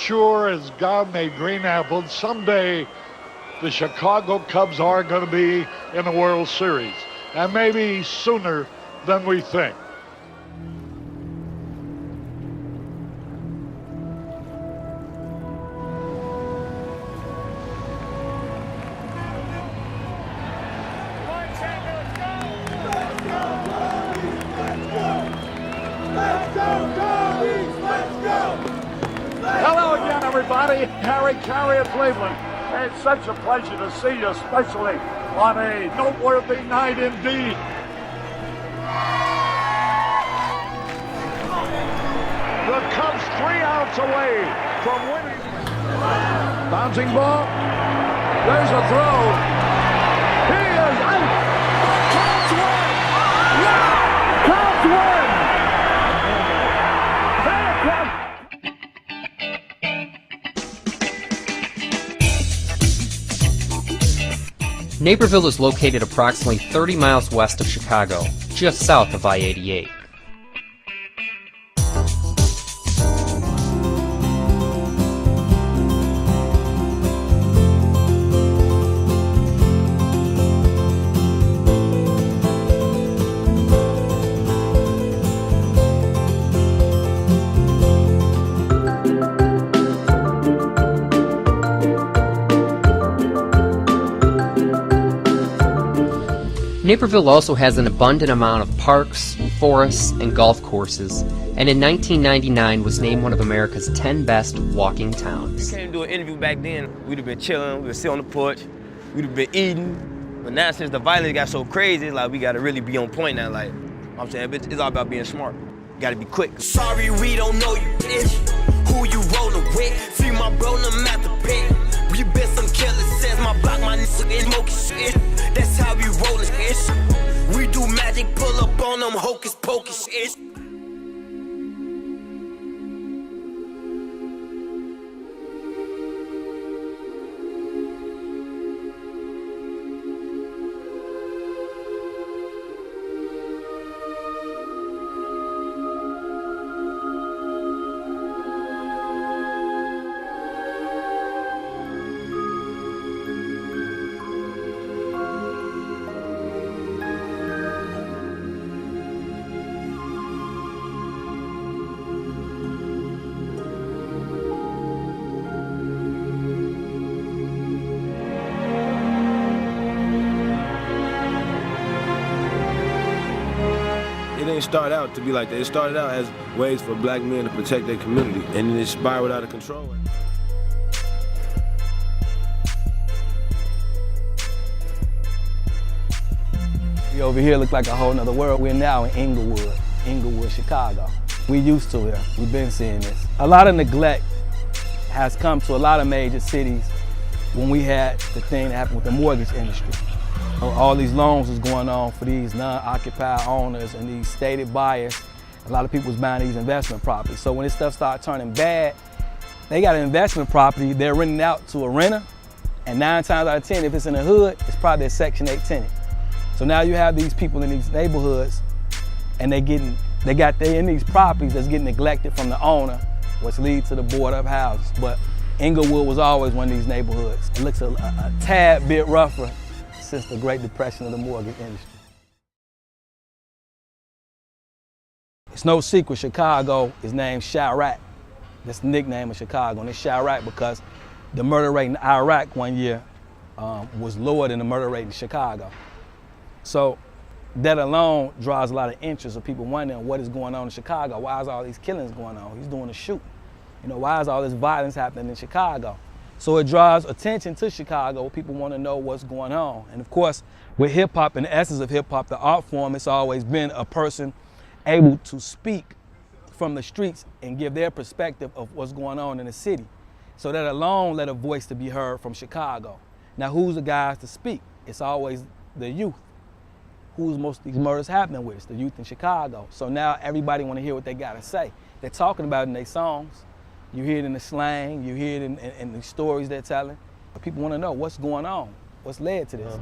sure as God made green apples, someday the Chicago Cubs are going to be in the World Series, and maybe sooner than we think. Hello again, everybody. Harry Carey of Cleveland. It's such a pleasure to see you, especially on a noteworthy night indeed. The Cubs 3 outs away from winning. Bouncing ball. There's a throw. He is out. Cubs win. Yeah! Cubs win. Naperville is located approximately 30 miles west of Chicago, just south of I-88. Naperville also has an abundant amount of parks, forests, and golf courses, and in 1999 was named one of America's 10 best walking towns. We came to do an interview back then, we'd have been chilling, we'd have sit on the porch, we'd have been eating. But now since the violence got so crazy, it's like we gotta really be on point now. Like I'm saying, it's all about being smart. You gotta be quick. Sorry, we don't know you, bitch. Who you rolling with? Free my bro, no matter pay. We been some killers, says my block, my nigga in smoking shit. That's how we rollin' shit. We do magic, pull up on them hocus pocus shit. It didn't start out to be like that. It started out as ways for black men to protect their community, and it spiraled out of control. We over here look like a whole nother world. We're now in Englewood, Chicago. We used to it. We've been seeing this. A lot of neglect has come to a lot of major cities when we had the thing that happened with the mortgage industry. All these loans was going on for these non-occupied owners and these stated buyers. A lot of people was buying these investment properties. So when this stuff started turning bad, they got an investment property, they're renting out to a renter, and 9 times out of 10, if it's in the hood, it's probably a Section 8 tenant. So now you have these people in these neighborhoods, and they in these properties that's getting neglected from the owner, which leads to the board up houses. But Englewood was always one of these neighborhoods. It looks a tad bit rougher since the Great Depression of the mortgage industry. It's no secret Chicago is named CHIRAQ. That's the nickname of Chicago, and it's CHIRAQ because the murder rate in Iraq one year was lower than the murder rate in Chicago. So that alone draws a lot of interest of people wondering what is going on in Chicago. Why is all these killings going on? He's doing a shoot. You know, why is all this violence happening in Chicago? So it draws attention to Chicago. People want to know what's going on. And of course, with hip hop and the essence of hip hop, the art form, it's always been a person able to speak from the streets and give their perspective of what's going on in the city. So that alone led a voice to be heard from Chicago. Now, who's the guys to speak? It's always the youth. Who's most of these murders happening with? It's the youth in Chicago. So now everybody want to hear what they got to say. They're talking about it in their songs. You hear it in the slang, you hear it in the stories they're telling. People want to know what's going on, what's led to this. A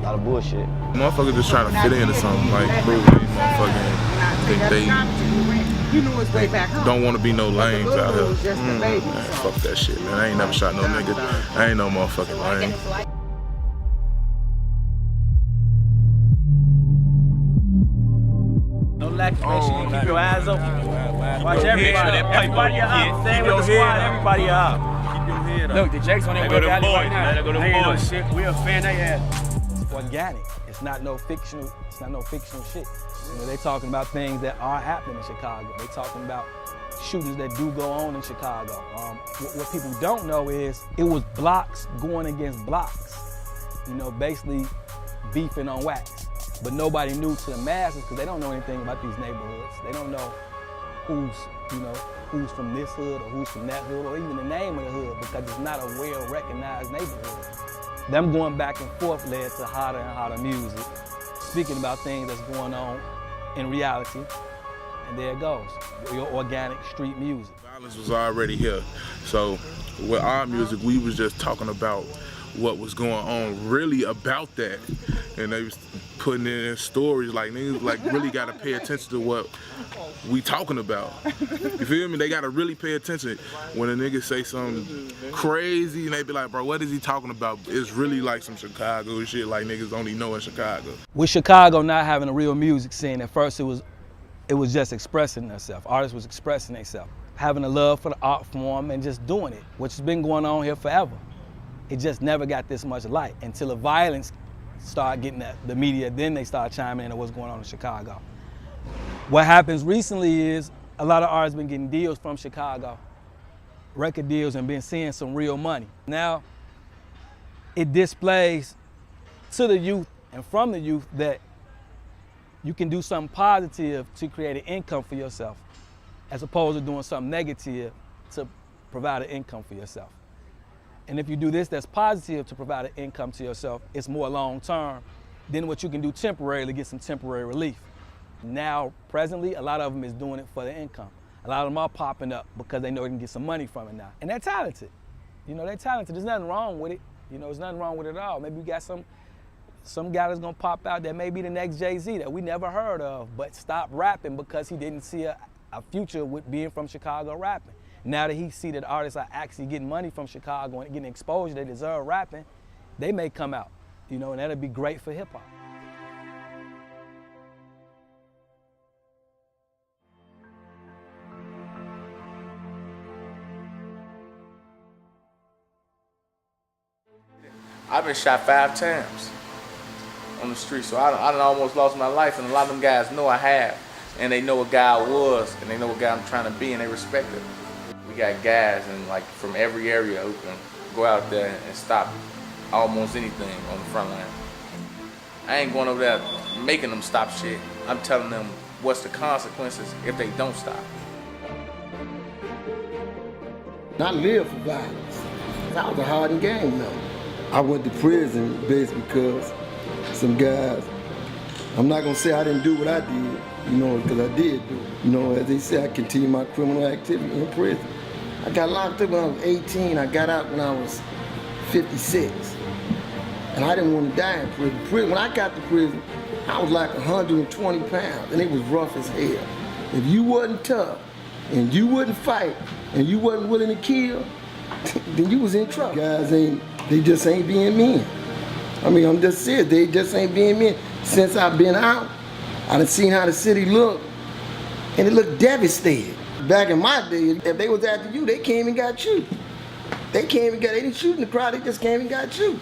lot of bullshit. Motherfuckers just trying to fit into something, like, really, motherfucking think they He knew his way back home. Don't want to be no lames out here. Was just a baby. Man, fuck that shit, man. I ain't never shot no nigga. I ain't no motherfucking lame. No lack of patience. Keep your eyes open. Watch everybody. Everybody up. Stay with the squad. Everybody up. Keep your head up. Look, the Jake's on their way out right now. Let go to the boys. Shit. We a fan they had. It's organic. It's not no fictional. It's not no fictional shit. You know, they talking about things that are happening in Chicago. They talking about shootings that do go on in Chicago. What people don't know is it was blocks going against blocks. You know, basically beefing on wax. But nobody knew to the masses because they don't know anything about these neighborhoods. They don't know who's from this hood or who's from that hood or even the name of the hood because it's not a well-recognized neighborhood. Them going back and forth led to hotter and hotter music, speaking about things that's going on in reality, and there it goes, your organic street music. Violence was already here, so with our music, we was just talking about what was going on really about that, and they was putting it in stories like niggas like really gotta pay attention to what we talking about. You feel me? They gotta really pay attention when a nigga say something crazy and they be like, bro, what is he talking about? It's really like some Chicago shit like niggas only know in Chicago. With Chicago not having a real music scene, at first it was just expressing themselves. Artists was expressing themselves, having a love for the art form and just doing it, which has been going on here forever. It just never got this much light until the violence started getting the media, then they started chiming in on what's going on in Chicago. What happens recently is a lot of artists been getting deals from Chicago, record deals, and been seeing some real money. Now, it displays to the youth and from the youth that you can do something positive to create an income for yourself, as opposed to doing something negative to provide an income for yourself. And if you do this that's positive to provide an income to yourself, it's more long-term than what you can do temporarily to get some temporary relief. Now, presently, a lot of them is doing it for the income. A lot of them are popping up because they know they can get some money from it now. And they're talented. You know, they're talented. There's nothing wrong with it. You know, there's nothing wrong with it at all. Maybe we got some guy that's gonna pop out that may be the next Jay-Z that we never heard of, but stopped rapping because he didn't see a future with being from Chicago rapping. Now that he see that artists are actually getting money from Chicago and getting exposure, they deserve rapping, they may come out, you know, and that'll be great for hip hop. I've been shot 5 times on the street, so I done almost lost my life, and a lot of them guys know I have, and they know what guy I was, and they know what guy I'm trying to be, and they respect it. We got guys and like from every area who can go out there and stop almost anything on the front line. I ain't going over there making them stop shit. I'm telling them what's the consequences if they don't stop. I live for violence. That was a hardened game though. I went to prison basically because some guys, I'm not gonna say I didn't do what I did, you know, because I did do it. You know, as they say, I continued my criminal activity in prison. I got locked up when I was 18. I got out when I was 56. And I didn't want to die in prison. When I got to prison, I was like 120 pounds, and it was rough as hell. If you wasn't tough, and you wouldn't fight, and you wasn't willing to kill, then you was in trouble. Guys they just ain't being men. I mean, I'm just serious, they just ain't being men. Since I've been out, I done seen how the city looked, and it looked devastated. Back in my day, if they was after you, they came and got you. They didn't shoot in the crowd, they just came and got you.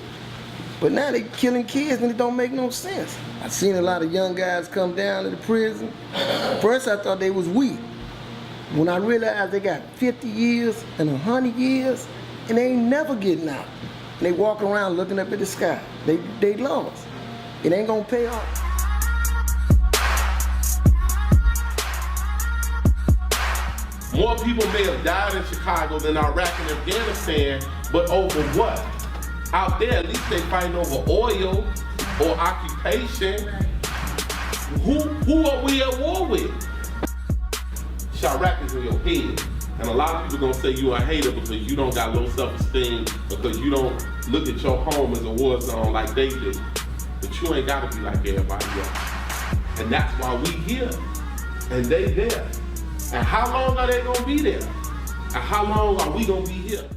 But now they killing kids and it don't make no sense. I seen a lot of young guys come down to the prison. First I thought they was weak. When I realized they got 50 years and 100 years, and they ain't never getting out. And they walk around looking up at the sky. They lost. It ain't gonna pay off. More people may have died in Chicago than Iraq and Afghanistan, but over what? Out there, at least they fighting over oil or occupation. Who are we at war with? CHIRAQ is in your head. And a lot of people gonna say you a hater because you don't got low self-esteem, because you don't look at your home as a war zone like they do. But you ain't gotta be like everybody else. And that's why we here, and they there. And how long are they gonna be there? And how long are we gonna be here?